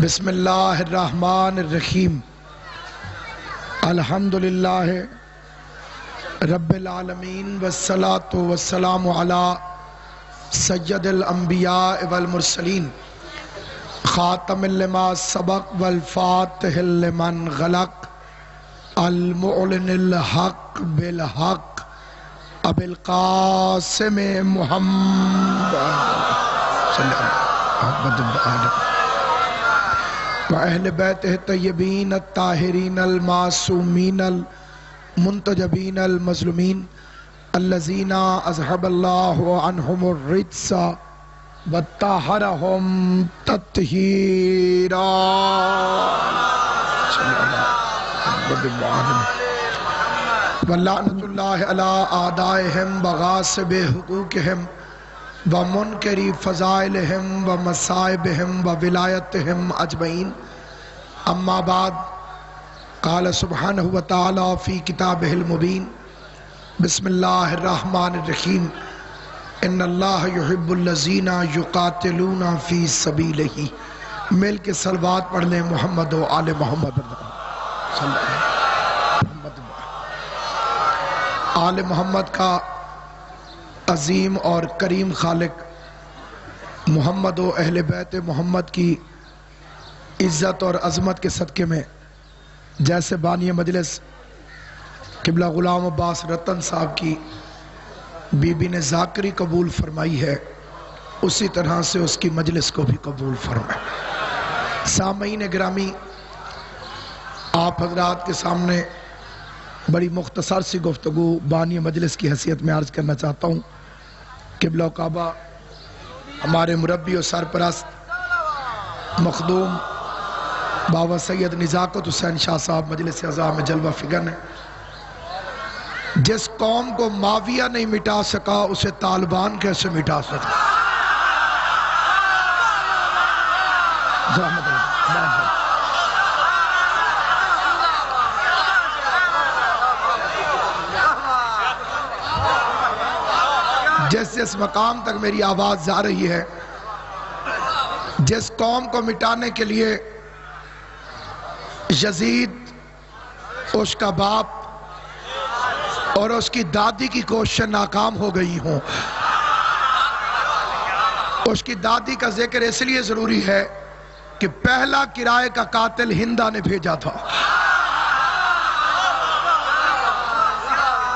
بسم اللہ الرحمن الرحیم الحمدللہ رب العالمین والصلاة والسلام علی سید الانبیاء والمرسلین خاتم لما سبق والفاتح لمن غلق المعلن الحق بالحق ابی القاسم محمد صلی اللہ علیہ وَأَهْلِ بَيْتِهِ الطَّيِّبِينَ الطَّاهِرِينَ الْمَعْصُومِينَ الْمُنْتَجَبِينَ الْمَظْلُومِينَ الَّذِينَ أَذْهَبَ اللَّهُ عَنْهُمُ الرِّجْسَ وَطَهَّرَهُمْ تَطْهِيرًا وَلَعْنَةُ اللَّهِ عَلَىٰ أَعْدَائِهِمْ وَغَاصِبِ حُقُوقِهِمْ وَمُنْكِرِ فَضَائِلِهِمْ وَمَصَائِبِهِمْ وَوِلَایَتِهِمْ أَجْمَعِينَ أما بعد قال سبحانه وتعالى في كتابه المبين بسم الله الرحمن الرحيم إن الله يحب الذين يقاتلون في سبيله مل کے صلوات پڑھ لیں محمد و آل محمد آل محمد کا عظیم اور کریم خالق محمد و اہل بیت محمد کی عزت اور عظمت کے صدقے میں جیسے بانی مجلس قبلہ غلام عباس رتن صاحب کی بی بی نے ذاکری قبول فرمائی ہے اسی طرح سے اس کی مجلس کو بھی قبول فرمائے۔ سامعین گرامی، آپ حضرات کے سامنے بڑی مختصر سی گفتگو بانی مجلس کی حیثیت میں عرض کرنا چاہتا ہوں۔ قبلہ کعبہ ہمارے مربی و سرپرست مخدوم بابا سید نزاکت حسین شاہ صاحب مجلس اعزا میں جلوہ فگن ہے۔ جس قوم کو معاویہ نہیں مٹا سکا اسے طالبان کیسے مٹا سکا؟ جس مقام تک میری آواز جا رہی ہے، جس قوم کو مٹانے کے لیے یزید، اس کا باپ اور اس کی دادی کی کوششیں ناکام ہو گئی ہوں، اس کی دادی کا ذکر اس لیے ضروری ہے کہ پہلا کرائے کا قاتل ہندہ نے بھیجا تھا۔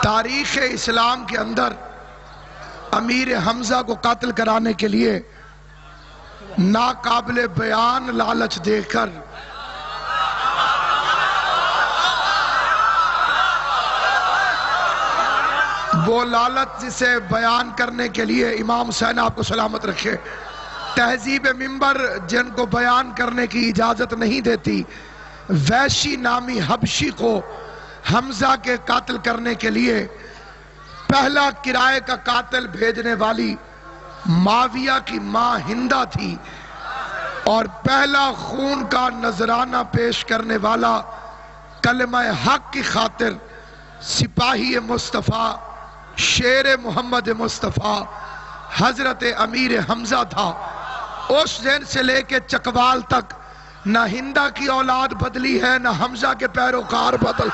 تاریخ اسلام کے اندر امیر حمزہ کو قتل کرانے کے لیے ناقابل بیان لالچ دے کر وہ لالچ جسے بیان کرنے کے لیے امام حسین آپ کو سلامت رکھے تہذیب منبر جن کو بیان کرنے کی اجازت نہیں دیتی، ویشی نامی حبشی کو حمزہ کے قتل کرنے کے لیے پہلا کرائے کا قاتل بھیجنے والی معاویہ کی ماں ہندہ تھی، اور پہلا خون کا نذرانہ پیش کرنے والا کلمہ حق کی خاطر سپاہی مصطفیٰ شیر محمد مصطفیٰ حضرت امیر حمزہ تھا۔ اس دن سے لے کے چکوال تک نہ ہندہ کی اولاد بدلی ہے نہ حمزہ کے پیروکار بدل۔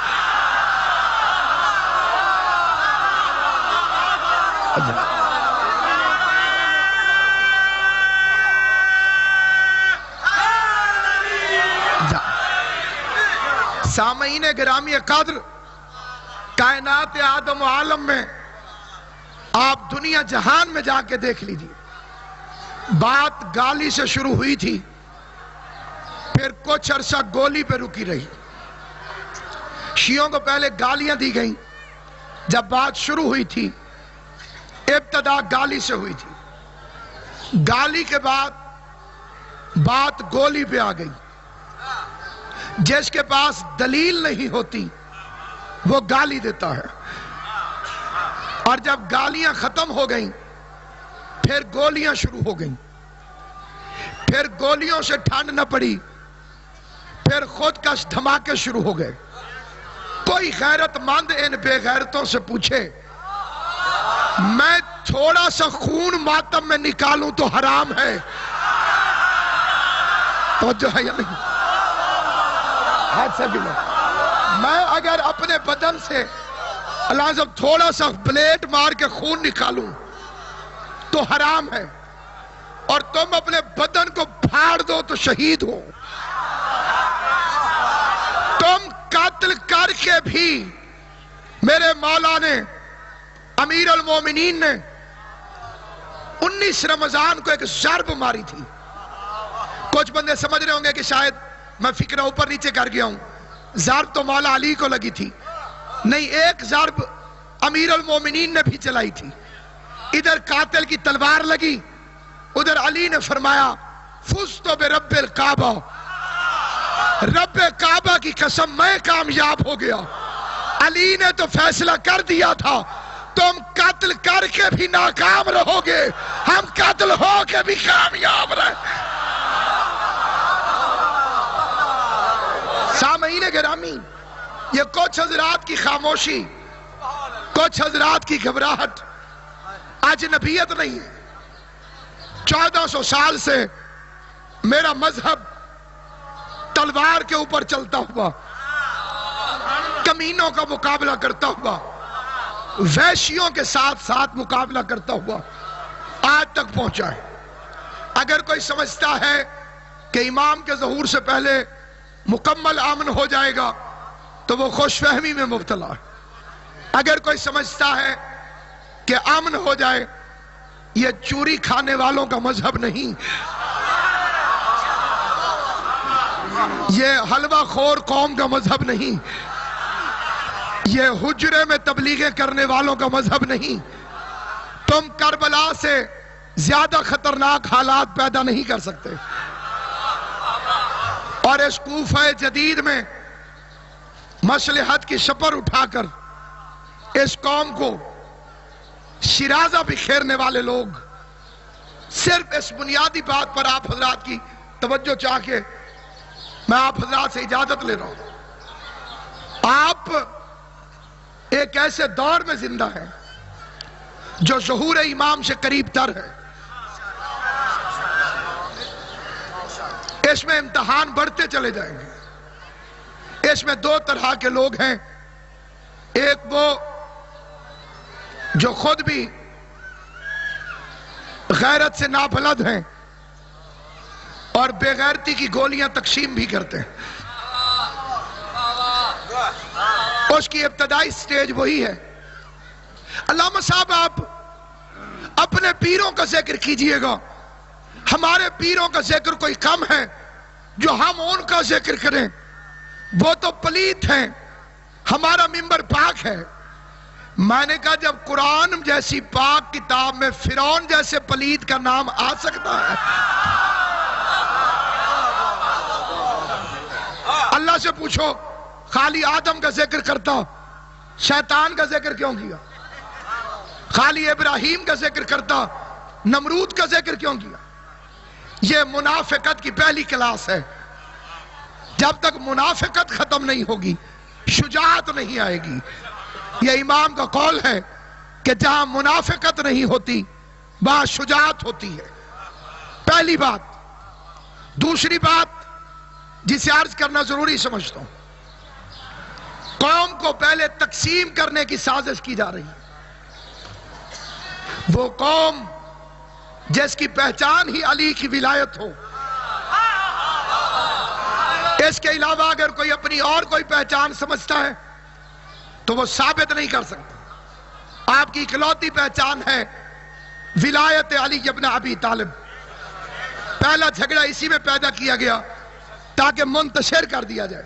سامعین گرامی قدر، کائنات آدم و عالم میں آپ دنیا جہان میں جا کے دیکھ لیجئے، بات گالی سے شروع ہوئی تھی، پھر کچھ عرصہ گولی پہ رکی رہی۔ شیعوں کو پہلے گالیاں دی گئیں، جب بات شروع ہوئی تھی ابتدا گالی سے ہوئی تھی، گالی کے بعد بات گولی پہ آ گئی۔ جس کے پاس دلیل نہیں ہوتی وہ گالی دیتا ہے، اور جب گالیاں ختم ہو گئیں پھر گولیاں شروع ہو گئیں، پھر گولیوں سے ٹھنڈ نہ پڑی، پھر خودکش دھماکے شروع ہو گئے۔ کوئی غیرت مند ان بے غیرتوں سے پوچھے میں تھوڑا سا خون ماتم میں نکالوں تو حرام ہے، توجہ ہے یا نہیں؟ ہاتھ سے بھی لو. میں اگر اپنے بدن سے اللہ جب تھوڑا سا بلیڈ مار کے خون نکالوں تو حرام ہے، اور تم اپنے بدن کو پھاڑ دو تو شہید ہو. تم قتل کر کے بھی میرے مولا نے امیر المومنین نے 19 رمضان کو ایک ضرب ماری تھی. کچھ بندے سمجھ رہے ہوں گے کہ شاید میں فکرہ اوپر نیچے کر گیا ہوں. ضرب تو مولا علی کو لگی تھی. نہیں، ایک ضرب امیر المومنین نے بھی چلائی تھی. ادھر قاتل کی تلوار لگی، ادھر علی نے فرمایا فزت برب الکعبہ، رب کعبہ کی قسم میں کامیاب ہو گیا. علی نے تو فیصلہ کر دیا تھا تم قتل کر کے بھی ناکام رہو گے، ہم قتل ہو کے بھی کامیاب رہے. سامعین گرامی، یہ کچھ حضرات کی خاموشی، کچھ حضرات کی گھبراہٹ اجنبیت نہیں ہے. 1400 سال سے میرا مذہب تلوار کے اوپر چلتا ہوا، کمینوں کا مقابلہ کرتا ہوا، وحشیوں کے ساتھ ساتھ مقابلہ کرتا ہوا آج تک پہنچا ہے. اگر کوئی سمجھتا ہے کہ امام کے ظہور سے پہلے مکمل امن ہو جائے گا تو وہ خوش فہمی میں مبتلا ہے. اگر کوئی سمجھتا ہے کہ امن ہو جائے، یہ چوری کھانے والوں کا مذہب نہیں، یہ حلوہ خور قوم کا مذہب نہیں، یہ حجرے میں تبلیغیں کرنے والوں کا مذہب نہیں. تم کربلا سے زیادہ خطرناک حالات پیدا نہیں کر سکتے. اور اس کوفہ جدید میں مصلحت کی شپر اٹھا کر اس قوم کو شیرازہ بکھیرنے والے لوگ صرف اس بنیادی بات پر آپ حضرات کی توجہ چاہ کے میں آپ حضرات سے اجازت لے رہا ہوں. آپ ایک ایسے دور میں زندہ ہیں جو ظہور امام سے قریب تر ہے. اس میں امتحان بڑھتے چلے جائیں گے. اس میں دو طرح کے لوگ ہیں، ایک وہ جو خود بھی غیرت سے نابلد ہیں اور بے غیرتی کی گولیاں تقسیم بھی کرتے ہیں. اس کی ابتدائی سٹیج وہی ہے. علامہ صاحب آپ اپنے پیروں کا ذکر کیجئے گا، ہمارے پیروں کا ذکر کوئی کم ہے جو ہم ان کا ذکر کریں؟ وہ تو پلیت ہیں، ہمارا منبر پاک ہے. میں نے کہا جب قرآن جیسی پاک کتاب میں فرعون جیسے پلیت کا نام آ سکتا ہے، اللہ سے پوچھو خالی آدم کا ذکر کرتا شیطان کا ذکر کیوں کیا؟ خالی ابراہیم کا ذکر کرتا نمرود کا ذکر کیوں کیا؟ یہ منافقت کی پہلی کلاس ہے. جب تک منافقت ختم نہیں ہوگی شجاعت نہیں آئے گی. یہ امام کا قول ہے کہ جہاں منافقت نہیں ہوتی وہاں شجاعت ہوتی ہے. پہلی بات. دوسری بات جسے عرض کرنا ضروری سمجھتا ہوں، قوم کو پہلے تقسیم کرنے کی سازش کی جا رہی ہے. وہ قوم جس کی پہچان ہی علی کی ولایت ہو، اس کے علاوہ اگر کوئی اپنی اور کوئی پہچان سمجھتا ہے تو وہ ثابت نہیں کر سکتا. آپ کی اکلوتی پہچان ہے ولایت علی ابن ابی طالب. پہلا جھگڑا اسی میں پیدا کیا گیا تاکہ منتشر کر دیا جائے،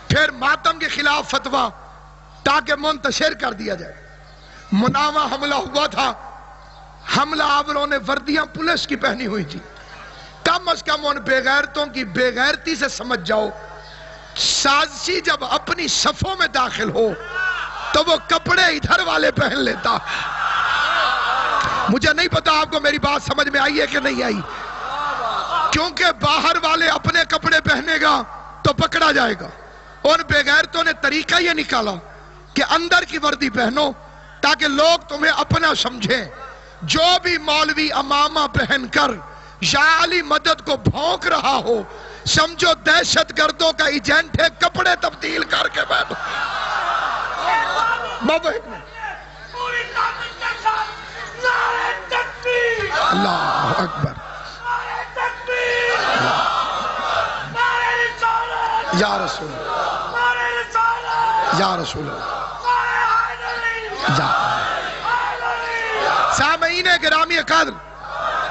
پھر ماتم کے خلاف فتویٰ تاکہ منتشر کر دیا جائے. مناوہ حملہ ہوا تھا، حملہ آوروں نے وردیاں پولیس کی پہنی ہوئی تھی. کم از کم ان بے غیرتوں کی بے غیرتی سے سمجھ جاؤ، سازشی جب اپنی صفوں میں داخل ہو تو وہ کپڑے ادھر والے پہن لیتا. مجھے نہیں پتا آپ کو میری بات سمجھ میں آئی ہے کہ نہیں آئی، کیونکہ باہر والے اپنے کپڑے پہنے گا تو پکڑا جائے گا. ان بے غیرتوں نے طریقہ یہ نکالا کہ اندر کی وردی پہنو تاکہ لوگ تمہیں اپنا سمجھیں. جو بھی مولوی امامہ پہن کر یا علی مدد کو بھونک رہا ہو، سمجھو دہشت گردوں کا ایجنٹ ہے، کپڑے تبدیل کر کے بیٹھو۔ بابا ایک منٹ، اللہ اکبر، یا رسول اللہ، یا رسول اللہ، سامعین گرامی قدر،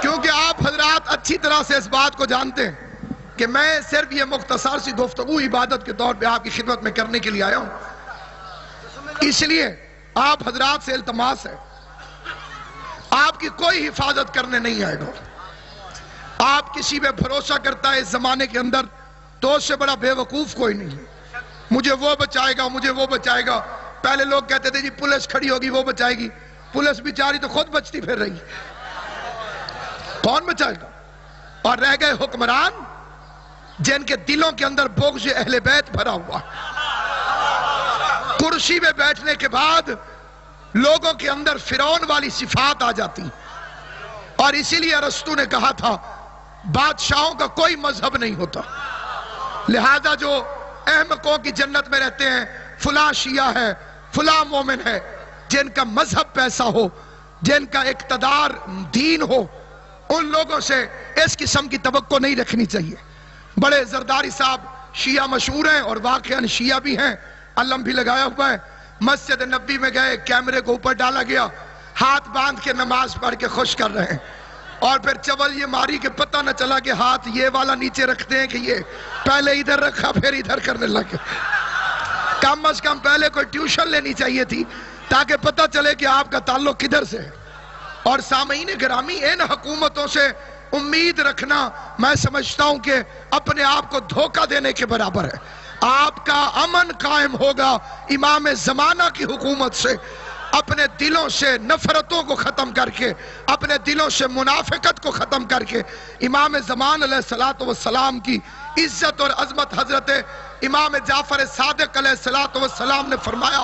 کیونکہ آپ حضرات اچھی طرح سے اس بات کو جانتے ہیں کہ میں صرف یہ مختصر سی گفتگو عبادت کے طور پہ آپ کی خدمت میں کرنے کے لیے آیا ہوں، اس لیے آپ حضرات سے التماس ہے، آپ کی کوئی حفاظت کرنے نہیں آئے گا۔ آپ کسی پہ بھروسہ کرتا ہے اس زمانے کے اندر تو اس سے بڑا بے وقوف کوئی نہیں ہے۔ مجھے وہ بچائے گا، مجھے وہ بچائے گا۔ پہلے لوگ کہتے تھے جی پولیس کھڑی ہوگی وہ بچائے گی، پولیس بیچاری تو خود بچتی پھر رہی، کون بچائے گا؟ اور رہ گئے حکمران جن کے دلوں کے اندر بغض اہل بیت بھرا ہوا، کرسی پہ بیٹھنے کے بعد لوگوں کے اندر فرعون والی صفات آ جاتی، اور اسی لیے ارسطو نے کہا تھا بادشاہوں کا کوئی مذہب نہیں ہوتا، لہذا جو احمقوں کی جنت میں رہتے ہیں، فلاں شیعہ ہے، فلاں مومن ہے، جن کا مذہب پیسہ ہو، جن کا اقتدار دین ہو، ان لوگوں سے اس قسم کی توقع نہیں رکھنی چاہیے۔ بڑے زرداری صاحب شیعہ مشہور ہیں اور واقعاً شیعہ بھی ہیں، علم بھی لگایا ہوا ہے، مسجد نبی میں گئے، کیمرے کو اوپر ڈالا گیا، ہاتھ باندھ کے نماز پڑھ کے خوش کر رہے ہیں، اور پھر چول یہ ماری کہ پتہ نہ چلا کہ ہاتھ یہ والا نیچے رکھتے ہیں کہ یہ پہلے ادھر رکھا پھر ادھر کرنے لگے۔ کم از کم پہلے کوئی ٹیوشن لینی چاہیے تھی تاکہ پتہ چلے کہ آپ کا تعلق کدھر سے ہے۔ اور سامعین گرامی، ان حکومتوں سے امید رکھنا میں سمجھتا ہوں کہ اپنے آپ کو دھوکہ دینے کے برابر ہے۔ آپ کا امن قائم ہوگا امام زمانہ کی حکومت سے، اپنے دلوں سے نفرتوں کو ختم کر کے، اپنے دلوں سے منافقت کو ختم کر کے۔ امام زمان علیہ السلام کی عزت اور عظمت حضرت امام جعفر صادق علیہ السلام نے فرمایا،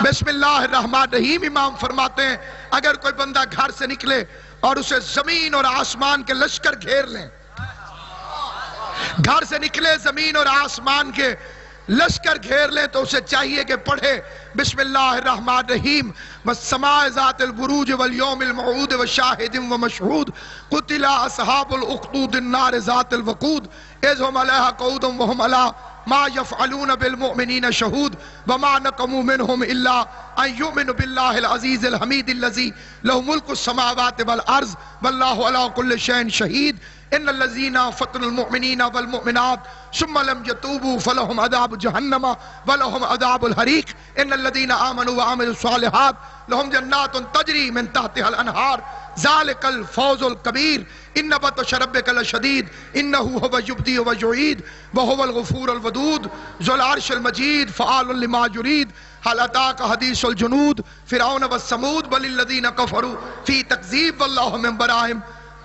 بسم اللہ الرحمن الرحیم، امام فرماتے ہیں اگر کوئی بندہ گھر سے نکلے اور اسے زمین اور آسمان کے لشکر گھیر لیں، گھر سے نکلے زمین اور آسمان کے لشکر گھیر لیں، تو اسے چاہیے کہ پڑھے بسم اللہ الرحمن الرحیم، والسماء ذات البروج والیوم الموعود وشاہد ومشہود، قتل اصحاب الاخدود النار ذات الوقود، اذ هم علیہا قعود وهم علی ما يفعلون بالمؤمنین شہود، وما نقموا منهم الا ان يؤمنوا باللہ العزیز الحمید الذی لہ ملک السماوات والارض واللہ علی کل شیء شہید، ان الذین فتنوا المؤمنین والمؤمنات ثم لم يتوبوا فلهم عذاب جہنم ولهم عذاب الحریق، ان الذین آمنوا وعملوا الصالحات لهم جنات تجری من تحتها الانہار ذالک الفوز الکبیر، ان بطش ربک لشدید انہ هو یبدی و یعید وهو الغفور الودود ذو العرش المجید فعال لما یرید، هل اتاک حدیث الجنود فرعون والثمود بل الذین کفروا فی تکذیب واللہ من ورائہم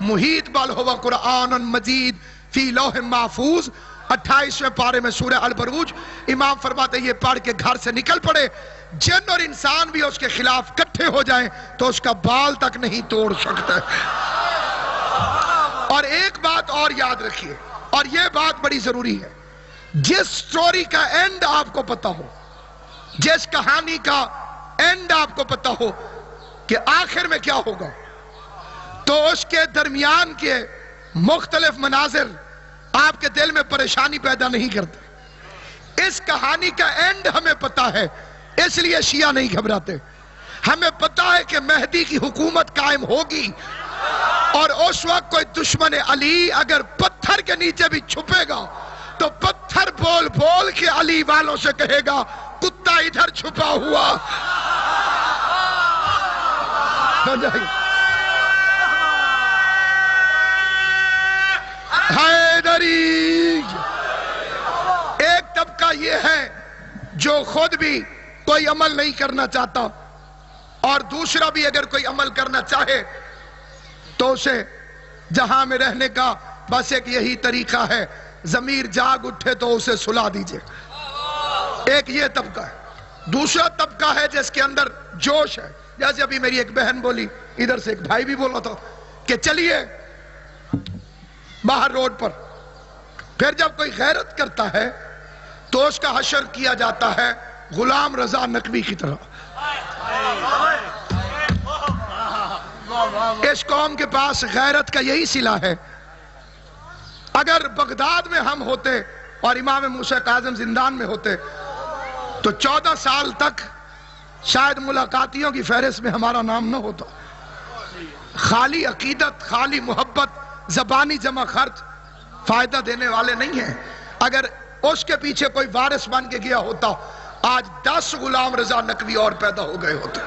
محیط، بل هو قرآن مجید فی لوح محفوظ۔ 28ویں پارے میں سورہ البروج امام فرماتے ہیں یہ پڑھ کے گھر سے نکل پڑے، جن اور انسان بھی اس کے خلاف کٹھے ہو جائیں تو اس کا بال تک نہیں توڑ سکتا۔ اور ایک بات اور یاد رکھیے، اور یہ بات بڑی ضروری ہے، جس سٹوری کا اینڈ آپ کو پتا ہو، جس کہانی کا اینڈ آپ کو پتا ہو کہ آخر میں کیا ہوگا، تو اس کے درمیان کے مختلف مناظر آپ کے دل میں پریشانی پیدا نہیں کرتے۔ اس کہانی کا اینڈ ہمیں پتا ہے، اس لیے شیعہ نہیں گھبراتے۔ ہمیں پتا ہے کہ مہدی کی حکومت قائم ہوگی، اور اس وقت کوئی دشمن علی اگر پتھر کے نیچے بھی چھپے گا تو پتھر بول بول کے علی والوں سے کہے گا کتا ادھر چھپا ہوا۔ حیدری! ایک طبقہ یہ ہے جو خود بھی کوئی عمل نہیں کرنا چاہتا، اور دوسرا بھی اگر کوئی عمل کرنا چاہے تو اسے جہاں میں رہنے کا بس ایک یہی طریقہ ہے، ضمیر جاگ اٹھے تو اسے سلا دیجئے۔ ایک یہ طبقہ ہے۔ دوسرا طبقہ ہے جس کے اندر جوش ہے، جیسے ابھی میری ایک بہن بولی، ادھر سے ایک بھائی بھی بولا تھا کہ چلیے باہر روڈ پر. پھر جب کوئی غیرت کرتا ہے تو اس کا حشر کیا جاتا ہے غلام رضا نقوی کی طرح. اس قوم کے پاس غیرت کا یہی صلہ ہے. اگر بغداد میں ہم ہوتے اور امام موسیٰ کاظم زندان میں ہوتے تو 14 سال تک شاید ملاقاتیوں کی فہرست میں ہمارا نام نہ ہوتا. خالی عقیدت، خالی محبت، زبانی جمع خرچ فائدہ دینے والے نہیں ہیں. اگر اس کے پیچھے کوئی وارث بن کے گیا ہوتا آج 10 غلام رضا نقوی اور پیدا ہو گئے ہوتے.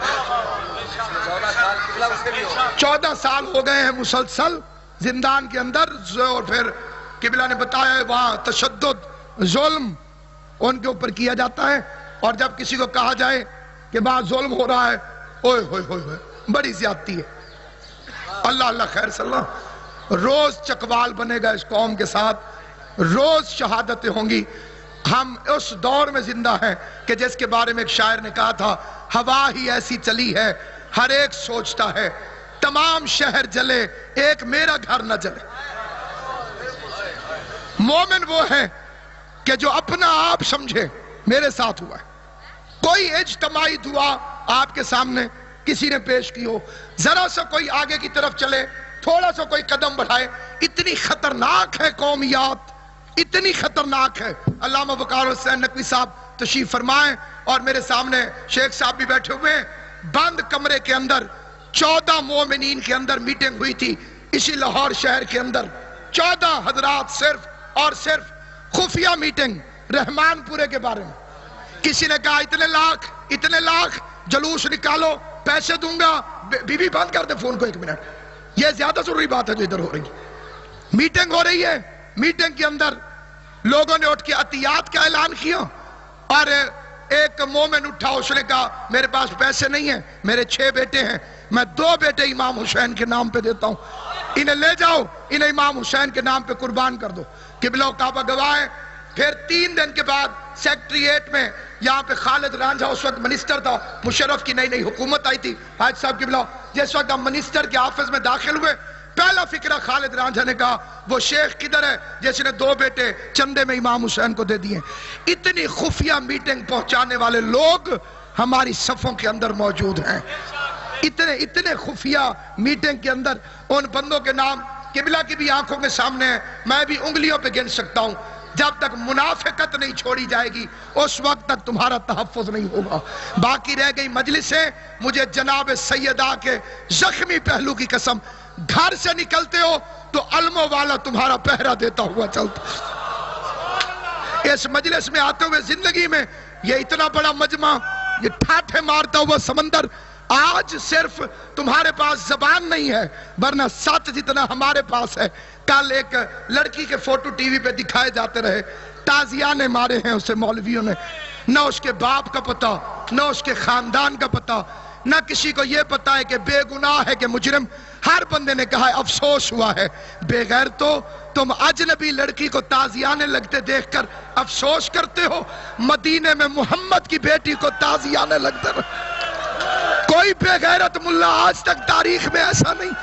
14 سال ہو گئے ہیں مسلسل زندان کے اندر. اور پھر قبلہ نے بتایا ہے وہاں تشدد، ظلم ان کے اوپر کیا جاتا ہے. اور جب کسی کو کہا جائے کہ وہاں ظلم ہو رہا ہے، اوئے ہوئے ہوئے ہوئے بڑی زیادتی ہے. اللہ اللہ خیر صلی اللہ. روز چکوال بنے گا اس قوم کے ساتھ، روز شہادتیں ہوں گی. ہم اس دور میں زندہ ہیں کہ جس کے بارے میں ایک شاعر نے کہا تھا، ہوا ہی ایسی چلی ہے ہر ایک سوچتا ہے تمام شہر جلے ایک میرا گھر نہ جلے. مومن وہ ہے کہ جو اپنا آپ سمجھے. میرے ساتھ ہوا ہے کوئی اجتماعی دعا آپ کے سامنے کسی نے پیش کی ہو، ذرا سا کوئی آگے کی طرف چلے، تھوڑا سا کوئی قدم بڑھائے، اتنی خطرناک ہے قومیات، اتنی خطرناک ہے. علامہ وقار حسین نقوی صاحب تشریف فرمائیں اور میرے سامنے شیخ صاحب بھی بیٹھے ہوئے ہیں. بند کمرے کے اندر 14 مومنین کے اندر میٹنگ ہوئی تھی اسی لاہور شہر کے اندر. 14 حضرات صرف اور صرف خفیہ میٹنگ رحمان پورے کے بارے میں. کسی نے کہا اتنے لاکھ جلوس نکالو، پیسے دوں گا. بی بی بند کر دے فون کو 1 منٹ، یہ زیادہ ضروری بات ہے جو ادھر ہو رہی ہے. میٹنگ ہو رہی ہے، میٹنگ کے اندر لوگوں نے اٹھ کے عطیات کا اعلان کیا اور ایک مومن اٹھا، اس نے کہا میرے پاس پیسے نہیں ہیں، میرے 6 بیٹے ہیں، میں 2 بیٹے امام حسین کے نام پہ دیتا ہوں، انہیں لے جاؤ، انہیں امام حسین کے نام پہ قربان کر دو. قبلہ و کعبہ گواہ ہے. پھر 3 دن کے بعد سیکٹریٹ میں یہاں پہ خالد رانجھا اس وقت منسٹر تھا، مشرف کی نئی حکومت آئی تھی، حاج صاحب قبلہ جس وقت ہم منسٹر کے آفس میں داخل ہوئے پہلا فکرہ خالد رانجھا نے کہا وہ شیخ کدھر ہے جس نے 2 بیٹے چندے میں امام حسین کو دے دیے. اتنی خفیہ میٹنگ پہنچانے والے لوگ ہماری صفوں کے اندر موجود ہیں. اتنے خفیہ میٹنگ کے اندر ان بندوں کے نام قبلہ کی بھی آنکھوں کے سامنے ہے، میں بھی انگلیوں پہ گن سکتا ہوں. جب تک منافقت نہیں چھوڑی جائے گی اس وقت تک تمہارا تحفظ نہیں ہوگا. باقی رہ گئی مجلسیں. مجھے جناب سیدہ کے زخمی پہلو کی قسم، گھر سے نکلتے ہو تو علموں والا تمہارا پہرا دیتا ہوا چلتا. اس مجلس میں آتے ہوئے زندگی میں یہ اتنا بڑا مجمع، یہ ٹھاٹھے مارتا ہوا سمندر، آج صرف تمہارے پاس زبان نہیں ہے ورنہ سچ جتنا ہمارے پاس ہے. کل ایک لڑکی کے فوٹو ٹی وی پہ دکھائے جاتے رہے، تازیانے مارے ہیں اسے مولویوں نے، نہ اس کے باپ کا پتہ، نہ اس کے خاندان کا پتہ، نہ کسی کو یہ پتا ہے کہ بے گناہ ہے کہ مجرم. ہر بندے نے کہا ہے افسوس ہوا ہے. بے غیر تو تم اجنبی لڑکی کو تازیانے لگتے دیکھ کر افسوس کرتے ہو، مدینے میں محمد کی بیٹی کو تازیانے لگتے رہے. کوئی بے غیرت ملا آج تک تاریخ میں ایسا نہیں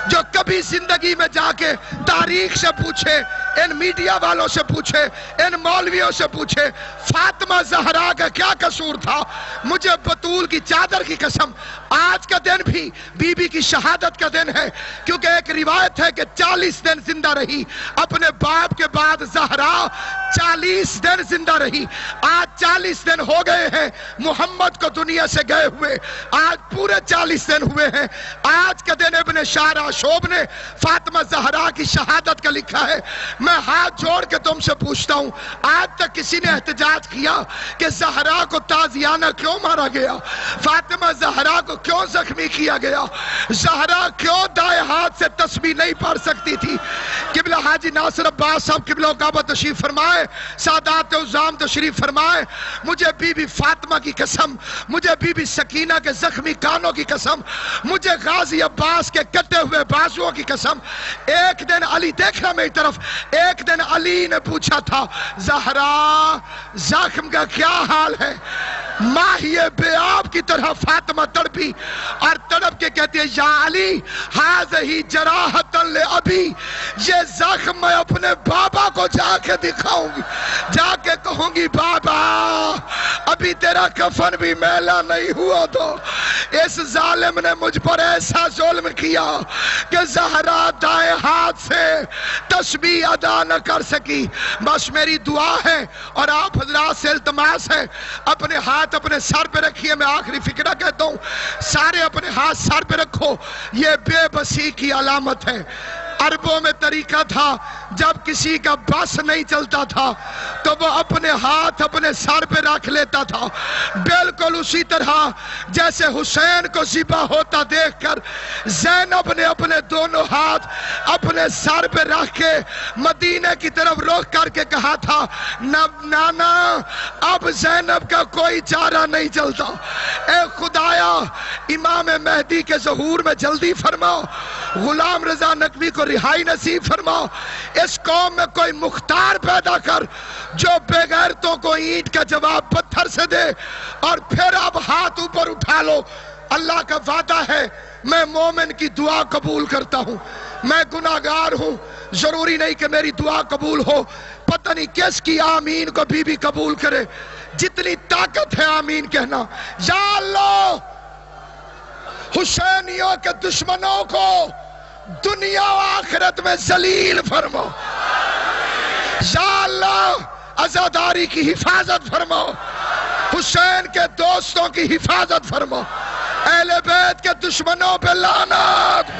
جو کبھی زندگی میں جا کے تاریخ سے پوچھے، ان میڈیا والوں سے پوچھے، ان مولویوں سے پوچھے فاطمہ زہرا کا کیا قصور تھا. مجھے بطول کی چادر کی قسم آج کا دن بھی بی بی کی شہادت کا دن ہے، کیونکہ ایک روایت ہے کہ 40 دن زندہ رہی اپنے باپ کے بعد زہرا، 40 دن زندہ رہی. آج 40 دن ہو گئے ہیں محمد کو دنیا سے گئے ہوئے، آج پورے 40 دن ہوئے ہیں. آج کا دن ابن شارع شعب نے فاطمہ زہرا کی شہادت کا لکھا ہے. میں ہاتھ جوڑ کے تم سے پوچھتا ہوں، آج تک کسی نے احتجاج کیا کہ زہرا کو تازیانہ کیوں مارا گیا؟ فاطمہ زہرا کو کیوں زخمی کیا گیا؟ زہرا کیوں دائیں ہاتھ سے تسبیح نہیں پڑھ سکتی تھی؟ قبلہ حاجی ناصر عباس صاحب قبلہ کعبہ تشریف فرمائے فرمائے، سادات عظام تشریف فرمائے، مجھے بی بی فاطمہ کی قسم، مجھے بی بی سکینہ کے زخمی کانوں کی قسم، مجھے غازی عباس کے کٹے ہوئے بازوؤں کی قسم، ایک دن علی دیکھنا میری طرف، ایک دن علی نے پوچھا تھا زہرا زخم کا کیا حال ہے؟ ماہی بے آب کی طرح فاطمہ تڑپی اور تڑپ کے کہتی ہے یا علی ہذہ جراحۃ لابی، یہ زخم میں اپنے بابا کو جا کے دکھاؤں گی، جا کے کہوں گی بابا ابھی تیرا کفن بھی میلا نہیں ہوا تو اس ظالم نے مجھ پر ایسا ظلم کیا کہ زہرا دائیں ہاتھ سے تسبیح ادا نہ کر سکی۔ بس میری دعا ہے اور آپ حضرات سے التماس ہے، اپنے ہاتھ اپنے سر پہ رکھیے، میں آخری فکرہ کہتا ہوں، سارے اپنے ہاتھ سر پہ رکھو، یہ بے بسی کی علامت ہے۔ عربوں میں طریقہ تھا جب کسی کا بس نہیں چلتا تھا تو وہ اپنے ہاتھ اپنے سر پہ رکھ لیتا تھا، بالکل اسی طرح جیسے حسین کو ذبح ہوتا دیکھ کر زینب نے اپنے دونوں ہاتھ اپنے سر پہ رکھ کے مدینے کی طرف رخ کر کے کہا تھا نانا اب زینب کا کوئی چارہ نہیں چلتا، اے خدایا امام مہدی کے ظہور میں جلدی فرماؤ، غلام رضا نقوی کو رہائی نصیب فرماؤ، اس قوم میں کوئی مختار پیدا کر جو بے غیرتوں کو اینٹ کا جواب پتھر سے دے، اور پھر اب ہاتھ اوپر اٹھا لو۔ اللہ کا وعدہ ہے میں مومن کی دعا قبول کرتا ہوں، میں گناہگار ہوں، ضروری نہیں کہ میری دعا قبول ہو، پتہ نہیں کس کی آمین کو بھی قبول کرے، جتنی طاقت ہے آمین کہنا۔ یا اللہ حسینیوں کے دشمنوں کو دنیا و آخرت میں ذلیل فرماؤ، یا اللہ عزاداری کی حفاظت فرماؤ، حسین کے دوستوں کی حفاظت فرماؤ، اہل بیت کے دشمنوں پہ لعنت۔